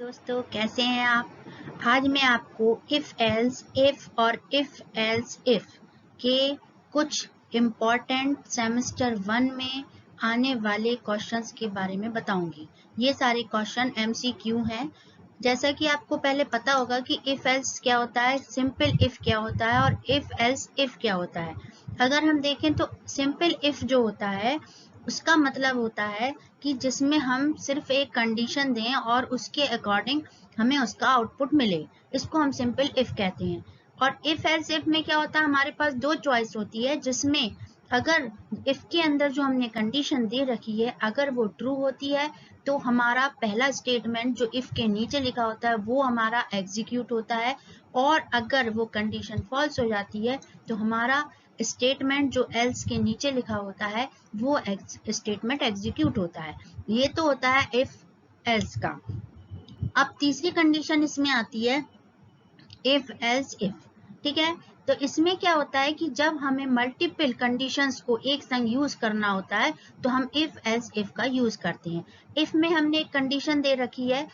दोस्तों, कैसे हैं आप। आज मैं आपको इफ एल्स, इफ और इफ एल्स इफ के कुछ इम्पोर्टेंट सेमेस्टर 1 में आने वाले क्वेश्चंस के बारे में बताऊंगी। ये सारे क्वेश्चन एमसीक्यू हैं। जैसा कि आपको पहले पता होगा कि इफ एल्स क्या होता है, सिंपल इफ क्या होता है और इफ एल्स इफ क्या होता है। अगर हम देखें तो सिंपल इफ जो होता है उसका मतलब होता है कि जिसमें हम सिर्फ एक कंडीशन दें और उसके अकॉर्डिंग हमें उसका आउटपुट मिले, इसको हम सिंपल इफ कहते हैं। और इफ एल्स इफ में क्या होता है, हमारे पास दो चॉइस होती है, जिसमें अगर इफ के अंदर जो हमने कंडीशन दे रखी है अगर वो ट्रू होती है तो हमारा पहला स्टेटमेंट जो इफ के नीचे लिखा होता है वो हमारा एग्जीक्यूट होता है, और अगर वो कंडीशन फॉल्स हो जाती है तो हमारा स्टेटमेंट जो एल्स के नीचे लिखा होता है वो स्टेटमेंट एग्जीक्यूट होता है। ये तो होता है इफ एल्स का। अब तीसरी कंडीशन इसमें आती है इफ एल्स इफ। ठीक है, तो इसमें क्या होता है कि जब हमें मल्टीपल कंडीशंस को एक संग यूज करना होता है तो हम इफ एल्स इफ का यूज करते हैं। इफ में हमने एक कंडीशन दे रखी है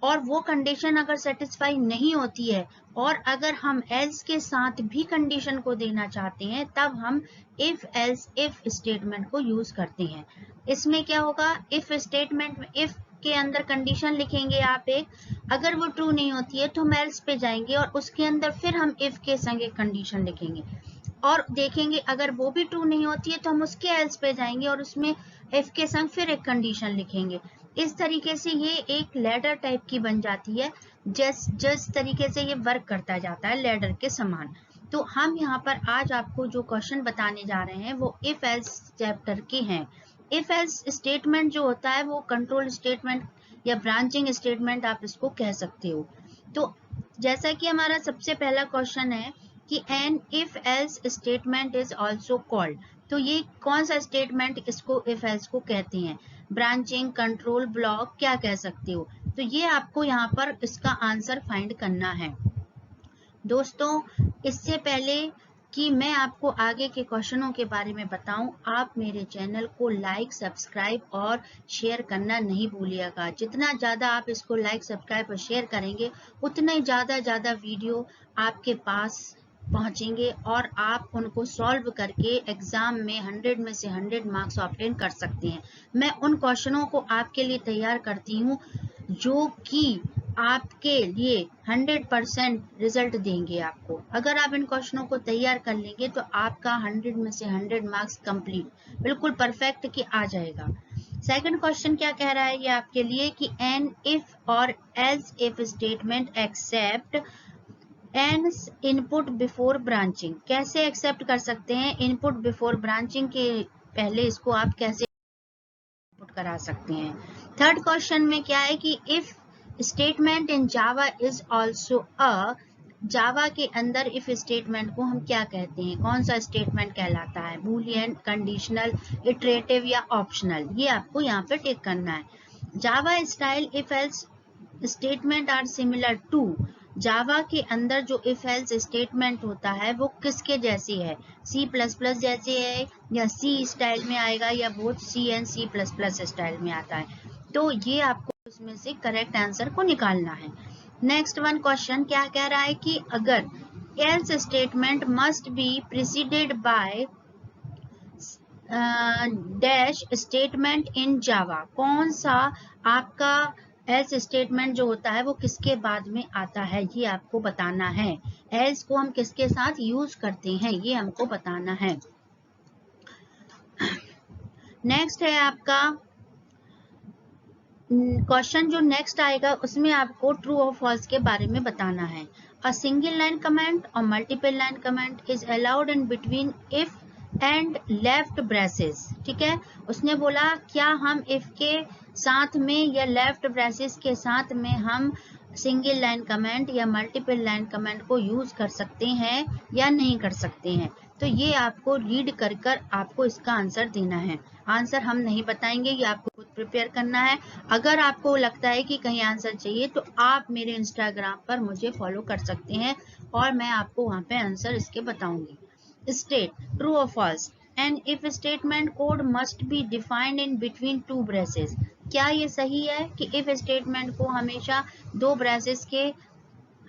और वो कंडीशन अगर सेटिस्फाई नहीं होती है और अगर हम एल्स के साथ भी कंडीशन को देना चाहते हैं तब हम इफ एल्स इफ स्टेटमेंट को यूज करते हैं। इसमें क्या होगा, इफ स्टेटमेंट में इफ के अंदर कंडीशन लिखेंगे आप एक, अगर वो ट्रू नहीं होती है तो हम एल्स पे जाएंगे और उसके अंदर फिर हम इफ के संग एक कंडीशन लिखेंगे और देखेंगे अगर वो भी ट्रू नहीं होती है तो हम उसके एल्स पे जाएंगे और उसमें इफ के संग फिर एक कंडीशन लिखेंगे। इस तरीके से ये एक लैडर टाइप की बन जाती है, जिस तरीके से ये वर्क करता जाता है लैडर के समान। तो हम यहाँ पर आज आपको जो क्वेश्चन बताने जा रहे हैं वो इफ एल्स चैप्टर के हैं। इफ एल्स स्टेटमेंट जो होता है वो कंट्रोल स्टेटमेंट या ब्रांचिंग स्टेटमेंट आप इसको कह सकते हो। तो जैसा कि हमारा सबसे पहला क्वेश्चन है कि an if else statement is also called, तो ये कौन सा स्टेटमेंट इसको इफ एल्स को कहते हैं, ब्रांचिंग, कंट्रोल, ब्लॉक, क्या कह सकते हो। तो ये आपको यहाँ पर इसका आंसर फाइंड करना है। दोस्तों, इससे पहले कि मैं आपको आगे के क्वेश्चनों के बारे में बताऊं, आप मेरे चैनल को लाइक, सब्सक्राइब और शेयर करना नहीं भूलिएगा। जितना ज़्यादा आप इसको लाइक, सब्सक्राइब और शेयर करेंगे उतना ही ज़्यादा वीडियो आपके पास पहुंचेंगे और आप उनको सॉल्व करके एग्जाम में 100 में से 100 मार्क्स ऑब्टेन कर सकते हैं। मैं उन क्वेश्चनों को आपके लिए तैयार करती हूँ जो कि आपके लिए 100% रिजल्ट देंगे आपको। अगर आप इन क्वेश्चनों को तैयार कर लेंगे तो आपका 100 में से 100 मार्क्स कंप्लीट बिल्कुल परफेक्ट कि आ जाएगा। सेकंड क्वेश्चन क्या कह रहा है ये आपके लिए कि एन इफ और else if statement accept an input before branching. कैसे एक्सेप्ट कर सकते हैं, इनपुट बिफोर ब्रांचिंग के पहले इसको आप कैसे इनपुट करा सकते हैं। थर्ड क्वेश्चन में क्या है कि if statement in Java is also a, Java के अंदर इफ स्टेटमेंट को हम क्या कहते हैं, कौन सा स्टेटमेंट कहलाता है, बूलियन, कंडीशनल, इटरेटिव या ऑप्शनल। ये आपको यहाँ पे टिक करना है। Java style if else statement are similar to, Java के अंदर जो इफ एल्स स्टेटमेंट होता है वो किसके जैसे है, C++ जैसे है या सी स्टाइल में आएगा या both C and C++ style में आता है। तो ये आपको उसमें से करेक्ट आंसर को निकालना है। नेक्स्ट वन क्वेश्चन क्या कह रहा है कि अगर else statement must be preceded by dash statement in Java, कौन सा आपका एल्स स्टेटमेंट जो होता है वो किसके बाद में आता है, ये आपको बताना है। एल्स को हम किसके साथ यूज करते हैं ये हमको बताना है। नेक्स्ट है आपका क्वेश्चन जो नेक्स्ट आएगा उसमें आपको ट्रू और फॉल्स के बारे में बताना है। अ सिंगल लाइन कमेंट और multiple line comment is allowed in between if and left braces. ठीक है, उसने बोला क्या हम इफ के साथ में या लेफ्ट ब्रेसेस के साथ में हम सिंगल लाइन कमेंट या मल्टीपल लाइन कमेंट को यूज कर सकते हैं या नहीं कर सकते हैं। तो ये आपको रीड कर कर आपको इसका आंसर देना है। आंसर हम नहीं बताएंगे, ये आपको खुद प्रिपेयर करना है। अगर आपको लगता है कि कहीं आंसर चाहिए तो आप मेरे इंस्टाग्राम पर मुझे फॉलो कर सकते हैं और मैं आपको वहां पे आंसर इसके बताऊंगी। स्टेट ट्रू और false, and if statement code must be defined in between two braces. क्या ये सही है कि इफ स्टेटमेंट को हमेशा दो ब्रेसेस के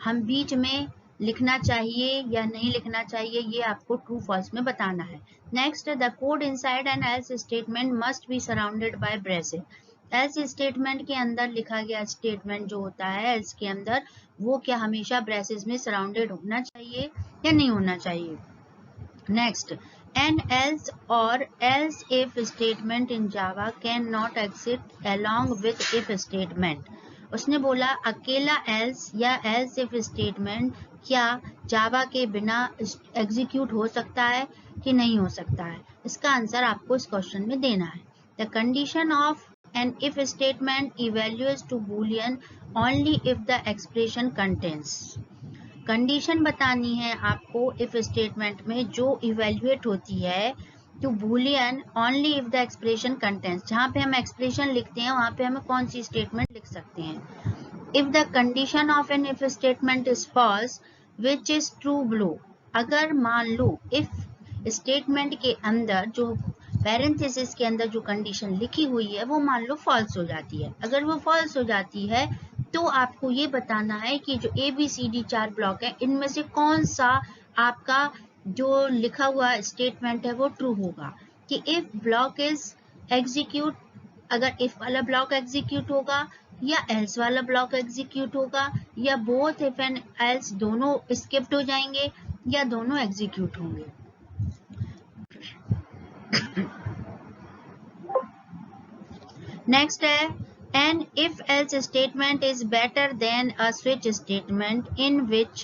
हम बीच में लिखना चाहिए या नहीं लिखना चाहिए, ये आपको ट्रू फॉल्स में बताना है। Next, the code inside N Ls statement must be surrounded by braces. Else statement के अंदर लिखा गया स्टेटमेंट जो होता है एल्स के अंदर, वो क्या हमेशा ब्रेसेस में सराउंडेड होना चाहिए या नहीं होना चाहिए। Next, an else or else if statement in Java cannot exist along with if statement। उसने बोला अकेला else या else if statement क्या जावा के बिना एग्जीक्यूट हो सकता है कि नहीं हो सकता है। इसका आंसर आपको इस क्वेश्चन में देना है। The condition of an if statement evaluates to boolean only if the expression contains। Condition बतानी है आपको इफ स्टेटमेंट में जो इवेल्युएट होती है to boolean only if the expression contains. जहाँ पे हम एक्सप्रेशन लिखते हैं वहाँ पे हमें कौन सी स्टेटमेंट लिख सकते हैं। If the condition of an if statement is false which is true blue. अगर मान लो इफ स्टेटमेंट के अंदर जो पैरेंथेसिस के अंदर जो कंडीशन लिखी हुई है वो मान लो फॉल्स हो जाती है। अगर वो फॉल्स हो जाती है तो आपको ये बताना है कि जो ABCD 4 ब्लॉक है इनमें से कौन सा आपका जो लिखा हुआ स्टेटमेंट है वो ट्रू होगा। कि इफ ब्लॉक इज एग्जीक्यूट, अगर इफ वाला ब्लॉक एग्जीक्यूट होगा या एल्स वाला ब्लॉक एग्जीक्यूट होगा या बोथ इफ एंड एल्स दोनों स्किप्ड हो जाएंगे या दोनों एग्जीक्यूट होंगे। नेक्स्ट है an if else statement is better than a switch statement in which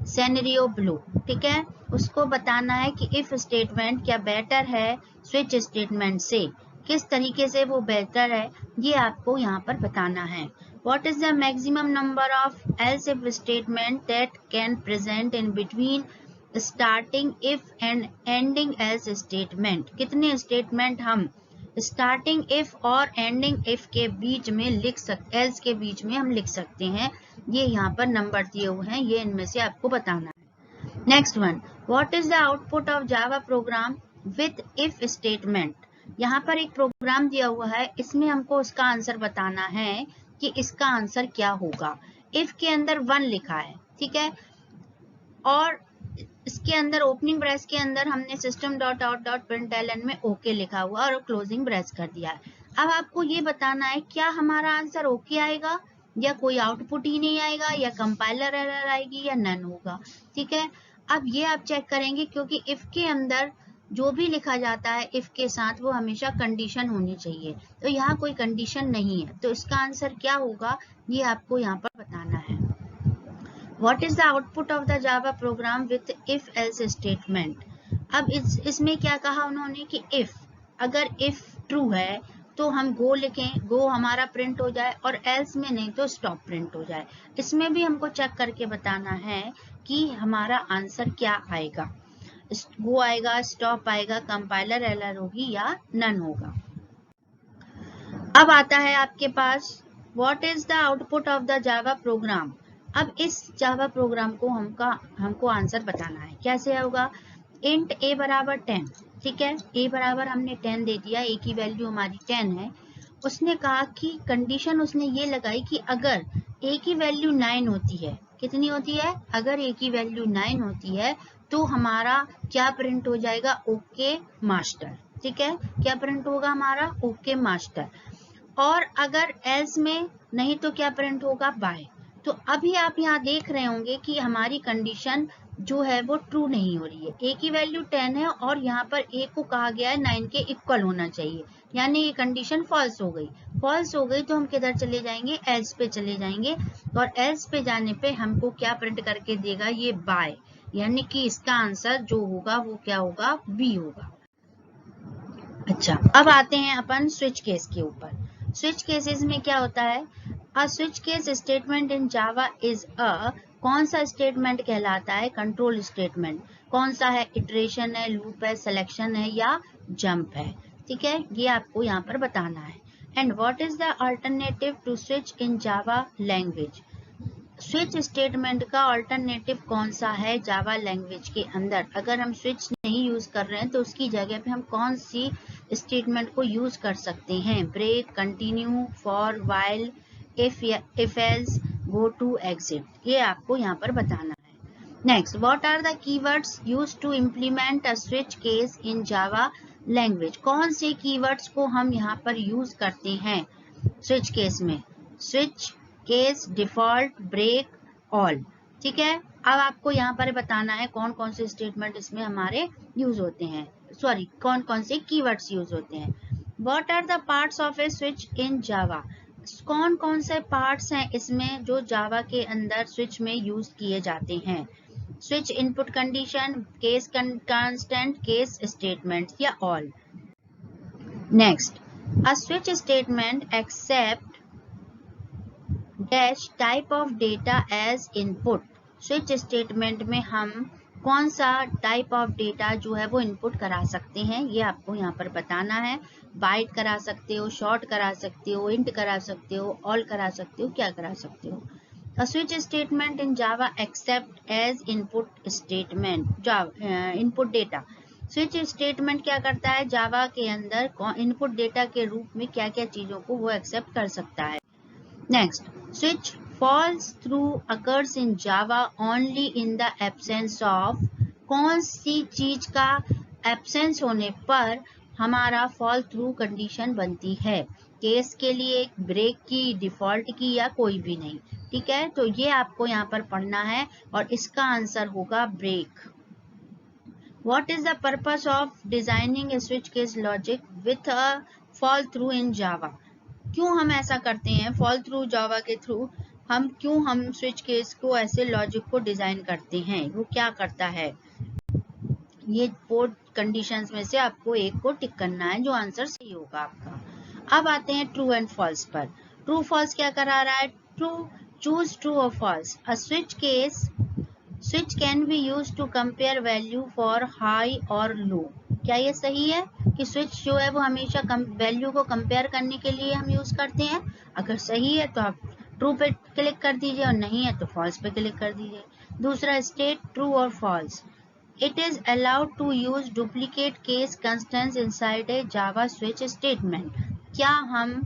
scenario blue। ठीक है, उसको बताना है कि if statement क्या बेटर है switch statement से, किस तरीके से वो बेहतर है, ये आपको यहाँ पर बताना है। What is the maximum number of else if statement that can present in between starting if and ending else statement। कितने स्टेटमेंट हम स्टार्टिंग इफ और एंडिंग इफ के बीच में लिख सकते, एल्स के बीच में हम लिख सकते हैं। ये यहाँ पर नंबर दिए हुए हैं, ये इनमें से आपको बताना है। Next one, what is the output of Java program with if statement. यहाँ पर एक प्रोग्राम दिया हुआ है, इसमें हमको उसका आंसर बताना है कि इसका आंसर क्या होगा। इफ के अंदर 1 लिखा है, ठीक है, और इसके अंदर ओपनिंग ब्रेस के अंदर हमने system dot out dot println में ओके लिखा हुआ और क्लोजिंग ब्रेस कर दिया है। अब आपको ये बताना है क्या हमारा आंसर ओके आएगा या कोई आउटपुट ही नहीं आएगा या कंपाइलर एरर आएगी या नन होगा। ठीक है, अब ये आप चेक करेंगे क्योंकि इफ के अंदर जो भी लिखा जाता है इफ के साथ वो हमेशा कंडीशन होनी चाहिए, तो यहाँ कोई कंडीशन नहीं है, तो इसका आंसर क्या होगा ये आपको यहाँ पर बताना है। What is the output of the Java program with if else statement। अब इसमें क्या कहा उन्होंने कि if, अगर if true है तो हम go लिखें, go हमारा प्रिंट हो जाए, और else में नहीं तो stop प्रिंट हो जाए। इसमें भी हमको चेक करके बताना है कि हमारा आंसर क्या आएगा, go आएगा, stop आएगा, कंपाइलर एरर होगी या नन होगा। अब आता है आपके पास what is the output of the Java program। अब इस जावा प्रोग्राम को हमको आंसर बताना है, कैसे होगा। इंट a बराबर 10, ठीक है, a बराबर हमने 10 दे दिया, a की वैल्यू हमारी 10 है। उसने कहा कि कंडीशन उसने ये लगाई कि अगर a की वैल्यू 9 होती है, कितनी होती है, अगर a की वैल्यू 9 होती है तो हमारा क्या प्रिंट हो जाएगा, ओके मास्टर। ठीक है, क्या प्रिंट होगा हमारा, ओके मास्टर। और अगर एल्स में नहीं तो क्या प्रिंट होगा, बाय। तो अभी आप यहाँ देख रहे होंगे कि हमारी कंडीशन जो है वो ट्रू नहीं हो रही है। a की वैल्यू 10 है और यहाँ पर a को कहा गया है 9 के इक्वल होना चाहिए, यानी ये कंडीशन फॉल्स हो गई। फॉल्स हो गई तो हम किधर चले जाएंगे, एल्स पे चले जाएंगे, और एल्स पे जाने पे हमको क्या प्रिंट करके देगा, ये बाय, यानी कि इसका आंसर जो होगा वो क्या होगा, बी होगा। अच्छा, अब आते हैं अपन स्विच केस के ऊपर। स्विच केसेस में क्या होता है, अ switch case statement in Java is a, कौन सा स्टेटमेंट कहलाता है, कंट्रोल स्टेटमेंट। कौन सा है, इटरेशन है, लूप है, सिलेक्शन है या जंप है। ठीक है, ये आपको यहाँ पर बताना है। And what is the alternative to switch in Java language. Switch statement का अल्टरनेटिव कौन सा है जावा लैंग्वेज के अंदर। अगर हम स्विच नहीं यूज कर रहे हैं तो उसकी जगह पे हम कौन सी स्टेटमेंट को यूज कर सकते हैं। Break, continue, for, while, if else, go to, exit, ये आपको यहाँ पर बताना है। Next, what are the keywords used to implement a switch case in Java language? कौन से कीवर्ड्स को हम यहाँ पर यूज करते हैं स्विच केस में? Switch case, default, break, all. ठीक है, अब आपको यहाँ पर बताना है कौन कौन से स्टेटमेंट इसमें हमारे यूज होते हैं, सॉरी कौन कौन से कीवर्ड्स यूज होते हैं। What are the parts of a switch in Java? कौन कौन से पार्ट्स हैं इसमें जो जावा के अंदर स्विच में यूज किए जाते हैं? Switch input condition, case constant, case statement या all. Next, a switch statement accept dash type of data as input. Switch statement में हम कौन सा टाइप ऑफ डेटा जो है वो इनपुट करा सकते हैं, ये आपको यहाँ पर बताना है। बाइट करा सकते हो, शॉर्ट करा सकते हो, इंट करा सकते हो, ऑल करा सकते हो, क्या करा सकते हो। A switch statement in Java accept as input statement input data। Switch statement क्या करता है? जावा के अंदर इनपुट डेटा के रूप में क्या क्या चीजों को वो एक्सेप्ट कर सकता है। Next, switch falls through occurs in Java only in the absence of. कौन सी चीज का एब्सेंस होने पर हमारा फॉल थ्रू कंडीशन बनती है? केस के लिए, ब्रेक की, डिफॉल्ट की, या कोई भी नहीं। ठीक है, तो ये आपको यहाँ पर पढ़ना है और इसका आंसर होगा break. What is the purpose of designing a switch case logic with a fall through in Java? क्यों हम ऐसा करते हैं? फॉल थ्रू जावा के थ्रू हम स्विच केस को ऐसे लॉजिक को डिजाइन करते हैं, वो क्या करता है? ये 4 कंडीशंस में से आपको एक को टिक करना है, जो आंसर सही होगा आपका। अब आते हैं ट्रू एंड फॉल्स पर। ट्रू फॉल्स क्या करा रहा है? ट्रू, चूज ट्रू और false. A switch can be use to compare value for high और लो। क्या ये सही है कि स्विच जो है वो हमेशा वैल्यू को कंपेयर करने के लिए हम यूज करते हैं? अगर सही है तो आप ट्रू पे क्लिक कर दीजिए और नहीं है तो फॉल्स पे क्लिक कर दीजिए। दूसरा, स्टेट ट्रू और false. It is allowed to use duplicate case constants inside a Java switch statement। क्या हम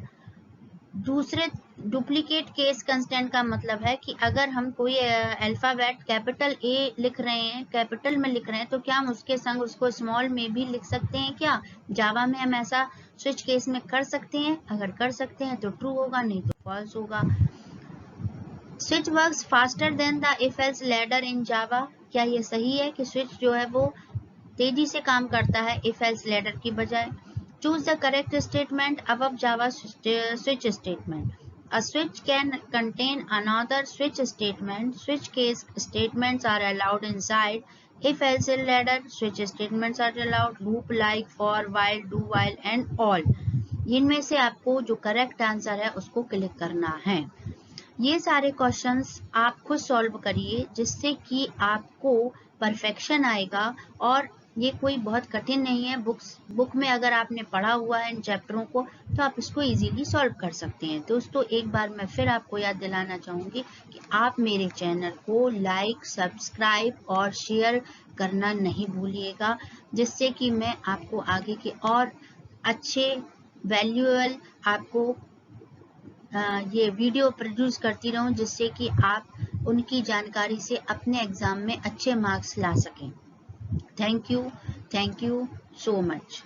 दूसरे डुप्लीकेट केस कंस्टेंट का मतलब है कि अगर हम कोई अल्फाबेट कैपिटल ए लिख रहे हैं, कैपिटल में लिख रहे हैं, तो क्या हम उसके संग उसको स्मॉल में भी लिख सकते हैं? क्या जावा में हम ऐसा स्विच केस में कर सकते हैं? अगर कर सकते हैं तो ट्रू होगा, नहीं तो फॉल्स होगा। Switch works faster than the if else ladder in Java. क्या ये सही है कि स्विच जो है वो तेजी से काम करता है इफ एल्स लैडर की बजाय? Choose the correct statement above Java switch statement. A switch can contain another switch statement. Switch case statements are allowed inside. If else ladder, switch statements are allowed. Loop like for, while, do while and all। इनमें से आपको जो correct answer है उसको click करना है। ये सारे क्वेश्चंस आप खुद सॉल्व करिए, जिससे कि आपको परफेक्शन आएगा। और ये कोई बहुत कठिन नहीं है। बुक में अगर आपने पढ़ा हुआ है इन चैप्टरों को तो आप इसको इजीली सॉल्व कर सकते हैं। दोस्तों, एक बार मैं फिर आपको याद दिलाना चाहूँगी कि आप मेरे चैनल को लाइक, सब्सक्राइब और शेयर करना नहीं भूलिएगा, जिससे कि मैं आपको आगे के और अच्छे वैल्यूएबल आपको ये वीडियो प्रोड्यूस करती रहूं, जिससे कि आप उनकी जानकारी से अपने एग्जाम में अच्छे मार्क्स ला सकें। Thank you so much.